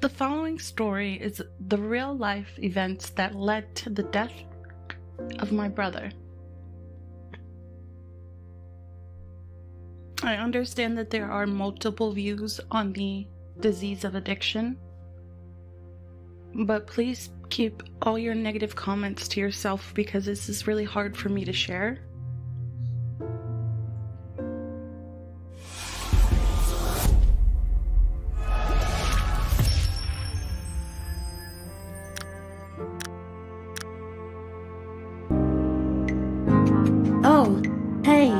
The following story is the real-life events that led to the death of my brother. I understand that there are multiple views on the disease of addiction, but please keep all your negative comments to yourself because this is really hard for me to share. Oh, hey,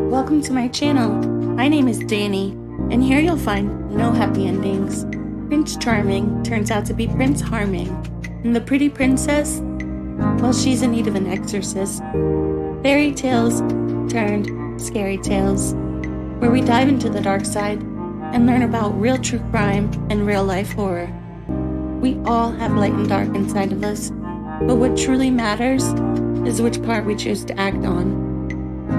welcome to my channel. My name is Danny, and here you'll find no happy endings. Prince Charming turns out to be Prince Harming, and the pretty princess, well, she's in need of an exorcist. Fairy tales turned scary tales, where we dive into the dark side and learn about real true crime and real life horror. We all have light and dark inside of us, but what truly matters is which part we choose to act on.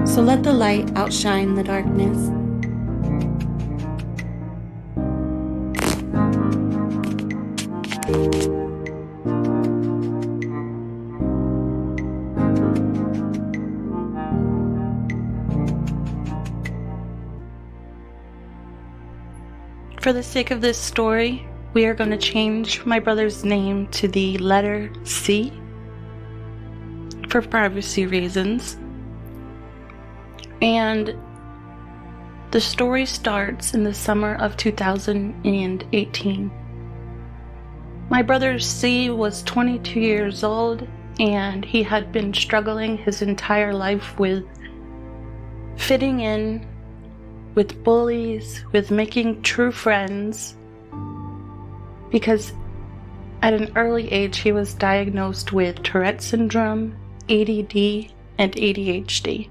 So let the light outshine the darkness. For the sake of this story, we are going to change my brother's name to the letter C for privacy reasons. And the story starts in the summer of 2018. My brother C was 22 years old, and he had been struggling his entire life with fitting in, with bullies, with making true friends, because at an early age he was diagnosed with Tourette's syndrome, ADD, and ADHD.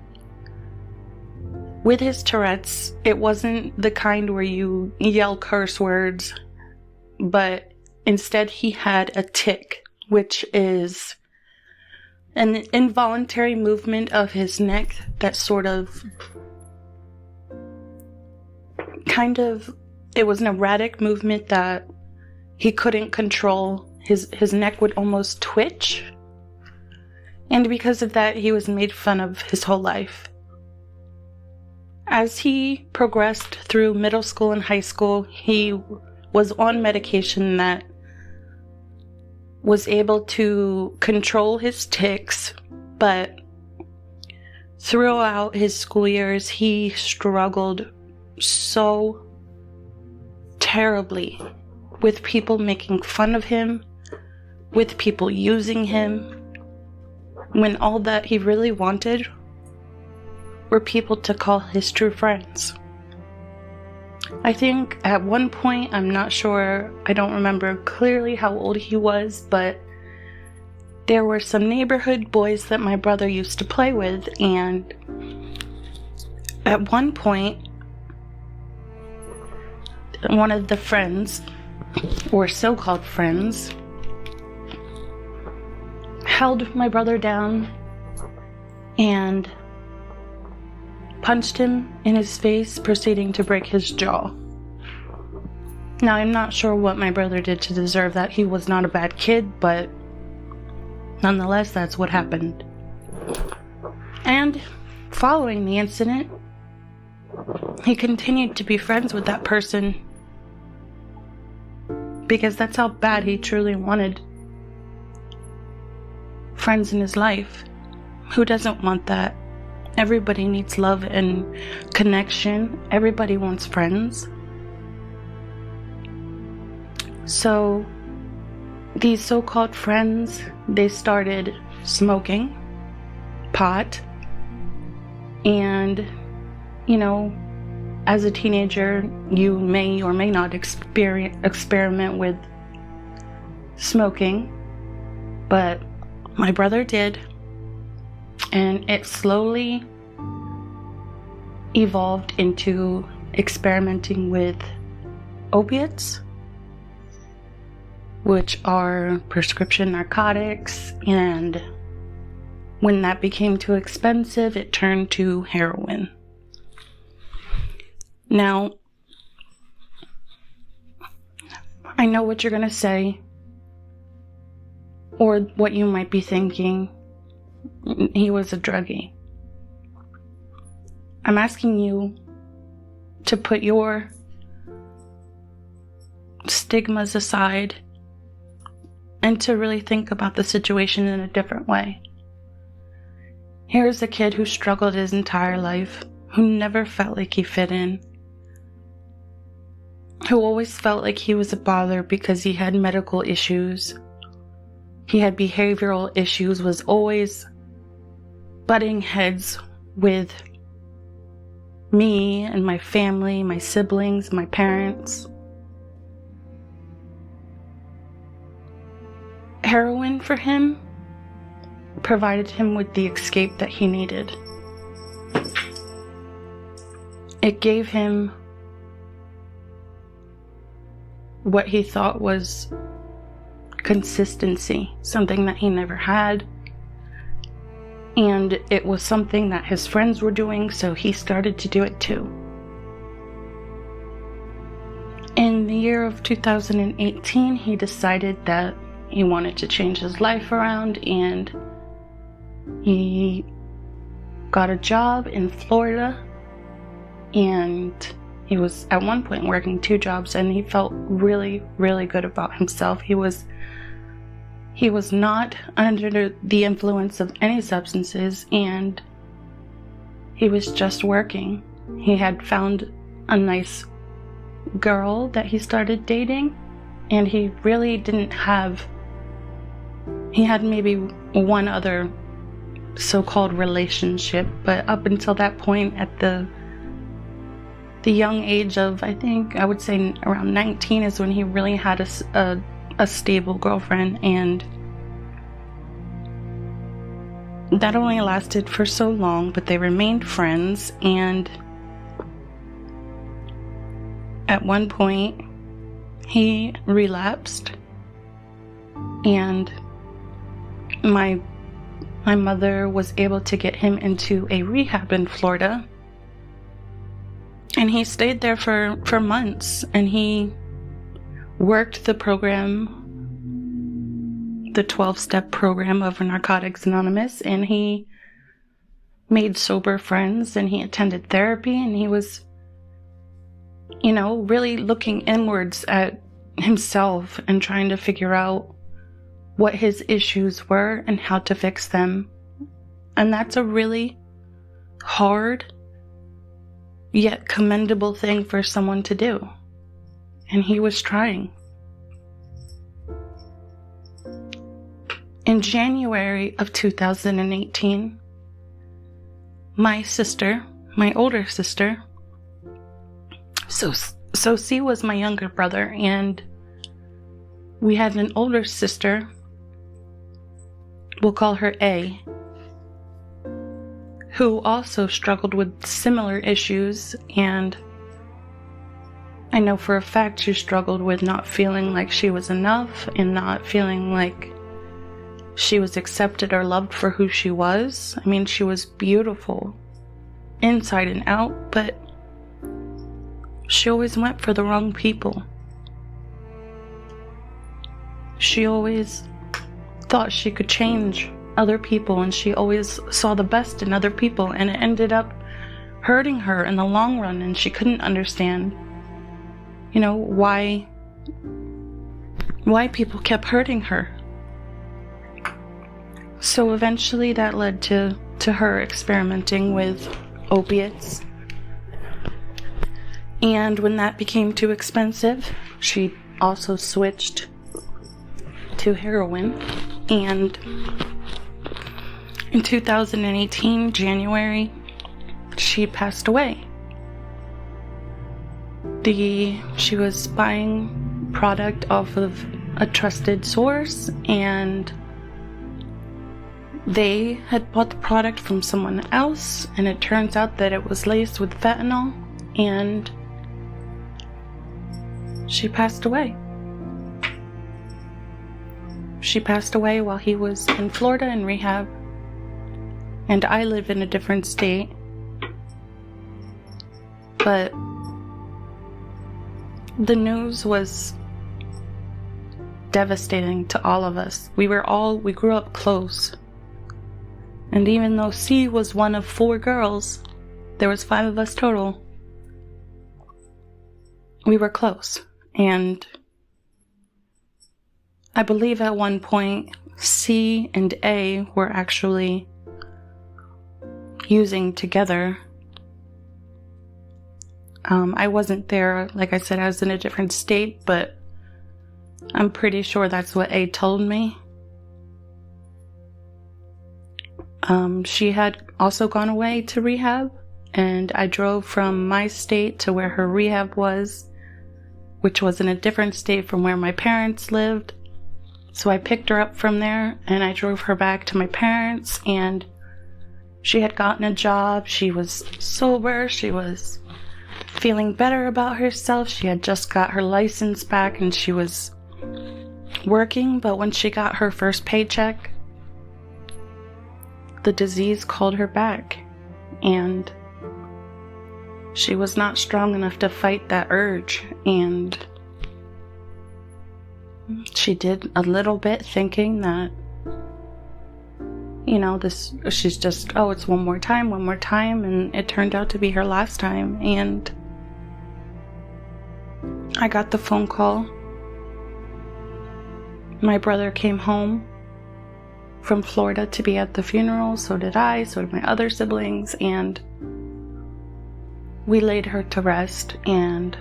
With his Tourette's, it wasn't the kind where you yell curse words, but instead he had a tic, which is an involuntary movement of his neck that it was an erratic movement that he couldn't control. His neck would almost twitch, and because of that, he was made fun of his whole life. As he progressed through middle school and high school, he was on medication that was able to control his tics, but throughout his school years, he struggled so terribly with people making fun of him, with people using him, when all that he really wanted were people to call his true friends. I think at one point, I'm not sure, I don't remember clearly how old he was, but there were some neighborhood boys that my brother used to play with, and at one point, one of the friends, or so-called friends, held my brother down and punched him in his face, proceeding to break his jaw. Now, I'm not sure what my brother did to deserve that. He was not a bad kid, but nonetheless, that's what happened. And following the incident, he continued to be friends with that person because that's how bad he truly wanted friends in his life. Who doesn't want that? Everybody needs love and connection. Everybody wants friends. So these so-called friends, they started smoking pot, and as a teenager, you may or may not experiment with smoking, but my brother did, and it slowly evolved into experimenting with opiates, which are prescription narcotics, and when that became too expensive, it turned to heroin. Now, I know what you're going to say, or what you might be thinking. He was a druggie. I'm asking you to put your stigmas aside and to really think about the situation in a different way. Here's a kid who struggled his entire life, who never felt like he fit in, who always felt like he was a bother because he had medical issues. He had behavioral issues, was always butting heads with me and my family, my siblings, my parents. Heroin for him provided him with the escape that he needed. It gave him what he thought was consistency, something that he never had. And it was something that his friends were doing, so he started to do it too. In the year of 2018, he decided that he wanted to change his life around, and he got a job in Florida, and he was at one point working 2 jobs, and he felt really, really good about himself. He was not under the influence of any substances, and he was just working. He had found a nice girl that he started dating, and he really didn't have... He had maybe one other so-called relationship, but up until that point, at the young age of, I would say around 19, is when he really had a stable girlfriend, and that only lasted for so long, but they remained friends. And at one point he relapsed, and my mother was able to get him into a rehab in Florida, and he stayed there for months, and he worked the program, the 12-step program of Narcotics Anonymous, and he made sober friends, and he attended therapy, and he was, really looking inwards at himself and trying to figure out what his issues were and how to fix them. And that's a really hard yet commendable thing for someone to do. And he was trying. In January of 2018, my sister, my older sister, so C was my younger brother, and we had an older sister, we'll call her A, who also struggled with similar issues, and I know for a fact she struggled with not feeling like she was enough and not feeling like she was accepted or loved for who she was. I mean, she was beautiful inside and out, but she always went for the wrong people. She always thought she could change other people, and she always saw the best in other people, and it ended up hurting her in the long run, and she couldn't understand, why people kept hurting her. So eventually that led to her experimenting with opiates. And when that became too expensive, she also switched to heroin. And in 2018, January, she passed away. She was buying product off of a trusted source, and they had bought the product from someone else, and it turns out that it was laced with fentanyl, and she passed away. She passed away while he was in Florida in rehab, and I live in a different state. But the news was devastating to all of us. We grew up close. And even though C was one of 4 girls, there was 5 of us total. We were close. And I believe at one point C and A were actually using together. I wasn't there. Like I said, I was in a different state, but I'm pretty sure that's what A told me. She had also gone away to rehab, and I drove from my state to where her rehab was, which was in a different state from where my parents lived. So I picked her up from there, and I drove her back to my parents, and she had gotten a job. She was sober. She was feeling better about herself. She had just got her license back, and she was working, but when she got her first paycheck, the disease called her back, and she was not strong enough to fight that urge, and she did a little bit thinking that, she's just, it's one more time, and it turned out to be her last time. And I got the phone call. My brother came home from Florida to be at the funeral, so did I, so did my other siblings, and we laid her to rest. And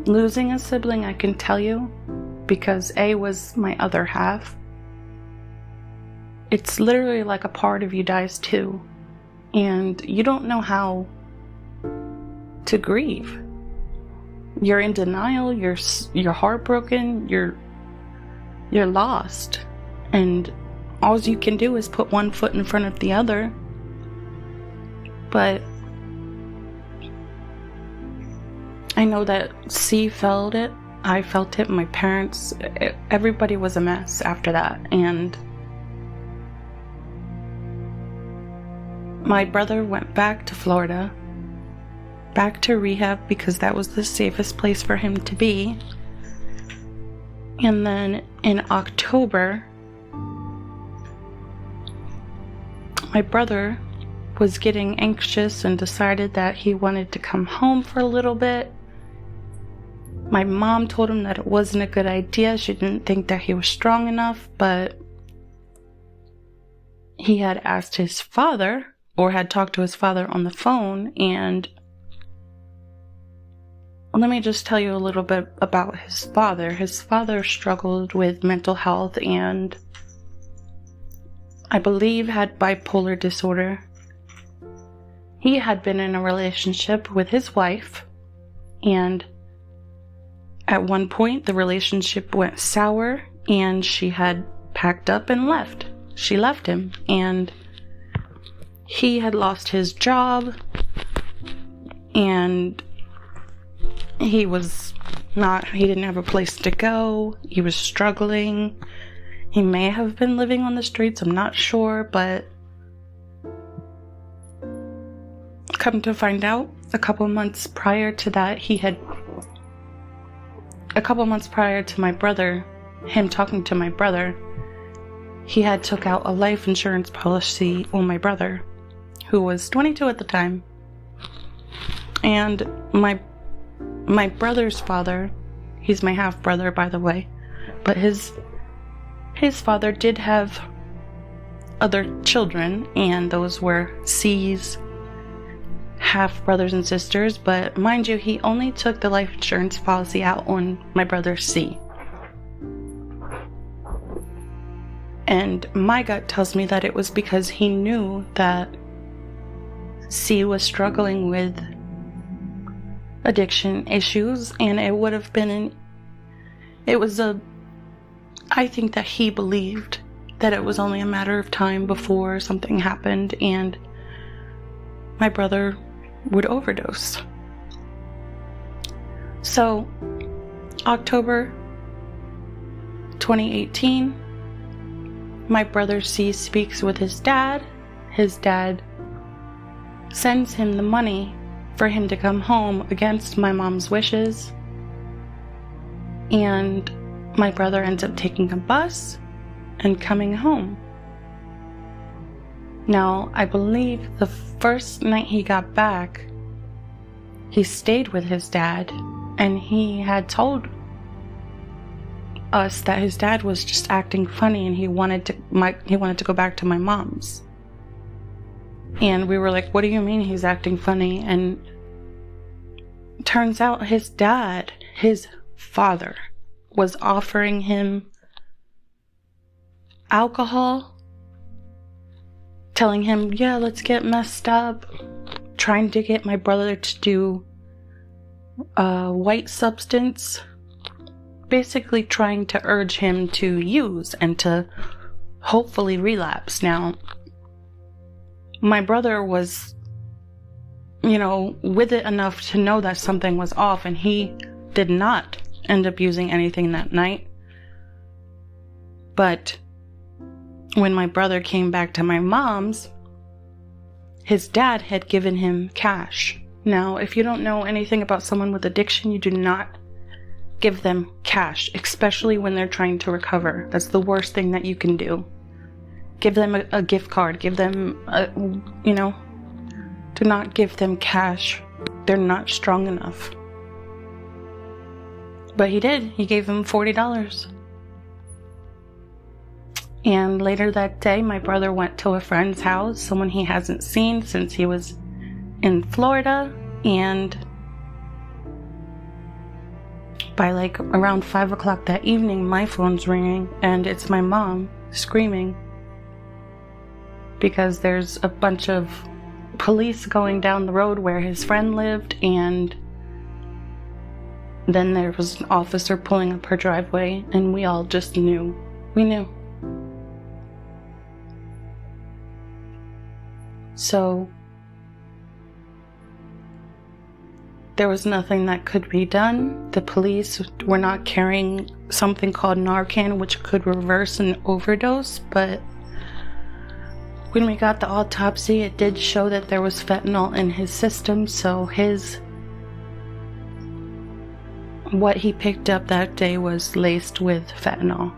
losing a sibling, I can tell you, because A was my other half, it's literally like a part of you dies too, and you don't know how to grieve. You're in denial, you're heartbroken, you're lost, and all you can do is put one foot in front of the other. But I know that C felt it, I felt it, my parents, everybody was a mess after that. And my brother went back to Florida, back to rehab, because that was the safest place for him to be. And then in October, my brother was getting anxious and decided that he wanted to come home for a little bit. My mom told him that it wasn't a good idea. She didn't think that he was strong enough, but he had asked his father, or had talked to his father on the phone, and let me just tell you a little bit about his father. His father struggled with mental health and I believe had bipolar disorder. He had been in a relationship with his wife, and at one point the relationship went sour and she had packed up and left. She left him, and he had lost his job, and he didn't have a place to go. He was struggling. He may have been living on the streets, I'm not sure, but come to find out, a couple months prior to my brother, him talking to my brother, he had took out a life insurance policy on my brother, who was 22 at the time. And my brother's father, he's my half brother, by the way, but his father did have other children, and those were C's half brothers and sisters, but mind you, he only took the life insurance policy out on my brother C. And my gut tells me that it was because he knew that C was struggling with addiction issues, and I think that he believed that it was only a matter of time before something happened and my brother would overdose. So, October 2018, my brother C speaks with his dad. His dad sends him the money for him to come home against my mom's wishes. And my brother ends up taking a bus and coming home. Now, I believe the first night he got back, he stayed with his dad, and he had told us that his dad was just acting funny and he wanted to go back to my mom's. And we were like, what do you mean he's acting funny? And turns out his dad, his father, was offering him alcohol, telling him, yeah, let's get messed up, trying to get my brother to do a white substance, basically trying to urge him to use and to hopefully relapse. Now, my brother was, with it enough to know that something was off, and he did not end up using anything that night. But when my brother came back to my mom's, his dad had given him cash. Now, if you don't know anything about someone with addiction, you do not give them cash, especially when they're trying to recover. That's the worst thing that you can do. Give them a gift card. Give them, do not give them cash. They're not strong enough. But he did. He gave him $40. And later that day, my brother went to a friend's house, someone he hasn't seen since he was in Florida, and by around 5 o'clock that evening, my phone's ringing, and it's my mom screaming because there's a bunch of police going down the road where his friend lived, and then there was an officer pulling up her driveway, and we all just knew. We knew. So there was nothing that could be done. The police were not carrying something called Narcan, which could reverse an overdose, but when we got the autopsy, it did show that there was fentanyl in his system, so what he picked up that day was laced with fentanyl.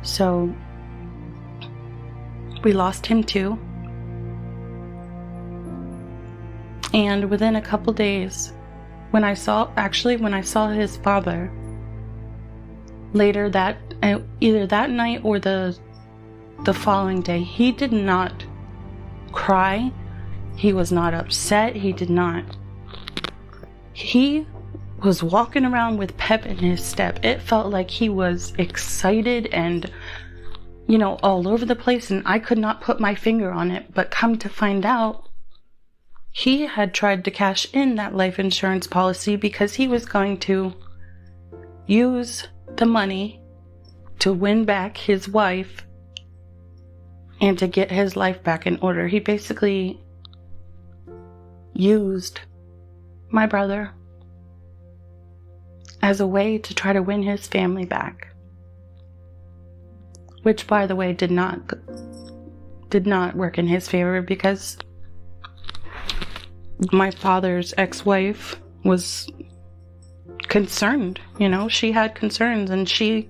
So we lost him too. And within a couple days, when I saw his father later either that night or the following day, he did not cry. He was not upset. He was walking around with pep in his step. It felt like he was excited and, all over the place, and I could not put my finger on it. But come to find out, he had tried to cash in that life insurance policy because he was going to use the money to win back his wife and to get his life back in order. He basically used my brother as a way to try to win his family back, which, by the way, did not work in his favor, because my father's ex-wife was concerned. She had concerns, and she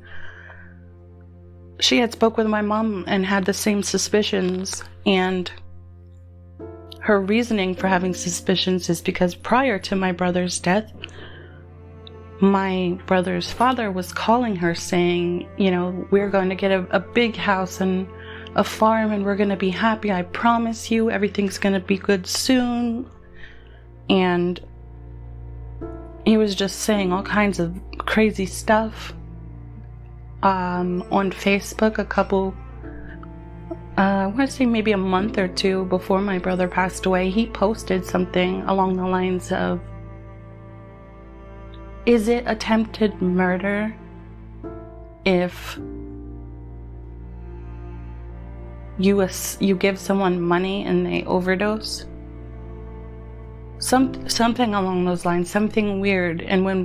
had spoke with my mom and had the same suspicions, and her reasoning for having suspicions is because prior to my brother's death, my brother's father was calling her saying, we're going to get a big house and a farm, and we're going to be happy. I promise you, everything's going to be good soon. And he was just saying all kinds of crazy stuff. On Facebook, I want to say maybe a month or two before my brother passed away, he posted something along the lines of, is it attempted murder if you give someone money and they overdose? Something along those lines, something weird. And when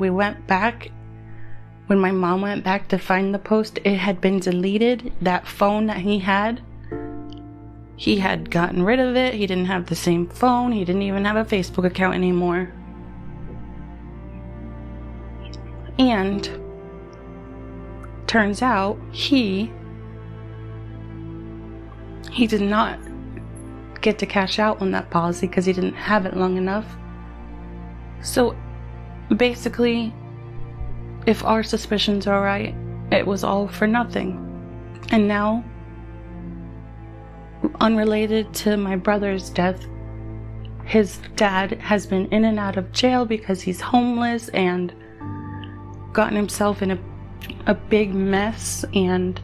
my mom went back to find the post, it had been deleted. That phone that he had gotten rid of it. He didn't have the same phone. He didn't even have a Facebook account anymore. And turns out he did not get to cash out on that policy because he didn't have it long enough. So basically, if our suspicions are right, it was all for nothing. And now, unrelated to my brother's death, his dad has been in and out of jail because he's homeless and gotten himself in a big mess, and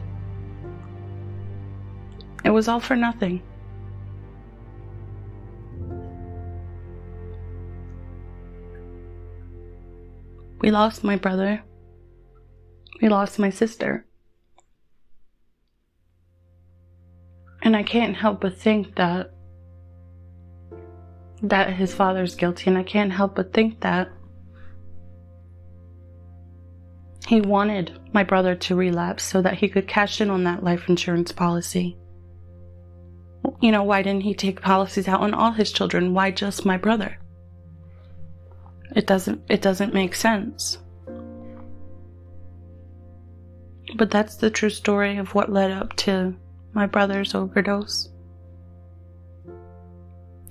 it was all for nothing. We lost my brother. We lost my sister. And I can't help but think that his father's guilty, and I can't help but think that he wanted my brother to relapse so that he could cash in on that life insurance policy. You know, why didn't he take policies out on all his children? Why just my brother? It doesn't make sense. But that's the true story of what led up to my brother's overdose.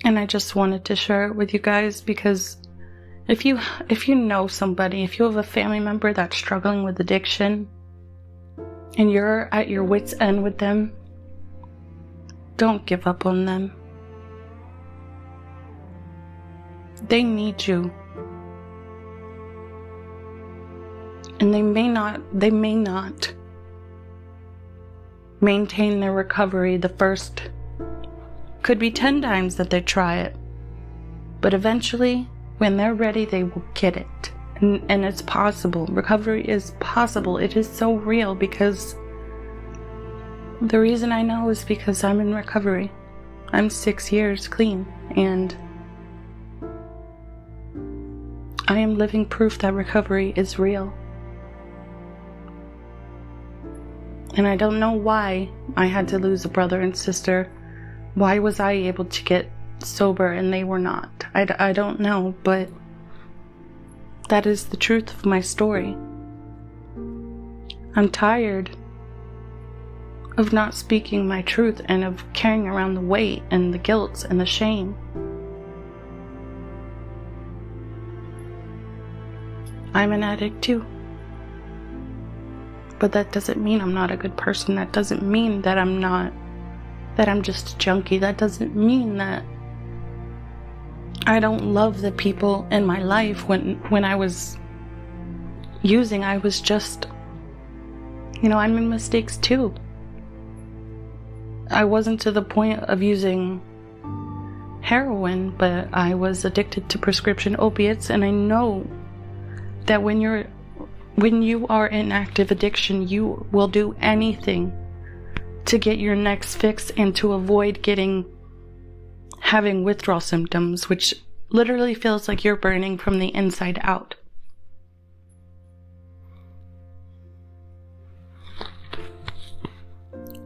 And I just wanted to share it with you guys because if you know somebody, if you have a family member that's struggling with addiction and you're at your wit's end with them, don't give up on them. They need you. And they may not maintain their recovery the first, could be 10 times that they try it. But eventually, when they're ready, they will get it. And it's possible. Recovery is possible. It is so real because the reason I know is because I'm in recovery. I'm 6 years clean, and I am living proof that recovery is real. And I don't know why I had to lose a brother and sister. Why was I able to get sober and they were not? I don't know, but that is the truth of my story. I'm tired of not speaking my truth and of carrying around the weight and the guilt and the shame. I'm an addict too. But that doesn't mean I'm not a good person. That doesn't mean that I'm just a junkie. That doesn't mean that I don't love the people in my life. When I was using, I was just, I made mistakes too. I wasn't to the point of using heroin, but I was addicted to prescription opiates, and I know that when you are in active addiction, you will do anything to get your next fix and to avoid having withdrawal symptoms, which literally feels like you're burning from the inside out.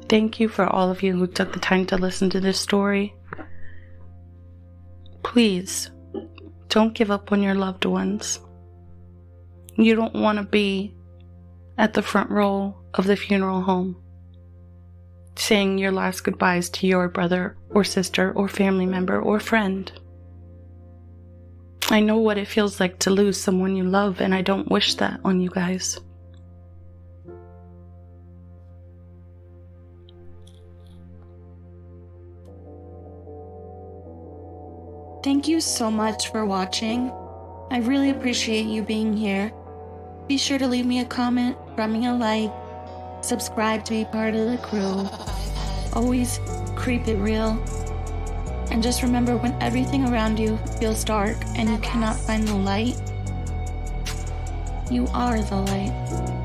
Thank you for all of you who took the time to listen to this story. Please, don't give up on your loved ones. You don't want to be at the front row of the funeral home saying your last goodbyes to your brother or sister or family member or friend. I know what it feels like to lose someone you love, and I don't wish that on you guys. Thank you so much for watching. I really appreciate you being here. Be sure to leave me a comment, drop me a like, subscribe to be part of the crew. Always keep it real. And just remember, when everything around you feels dark and you cannot find the light, you are the light.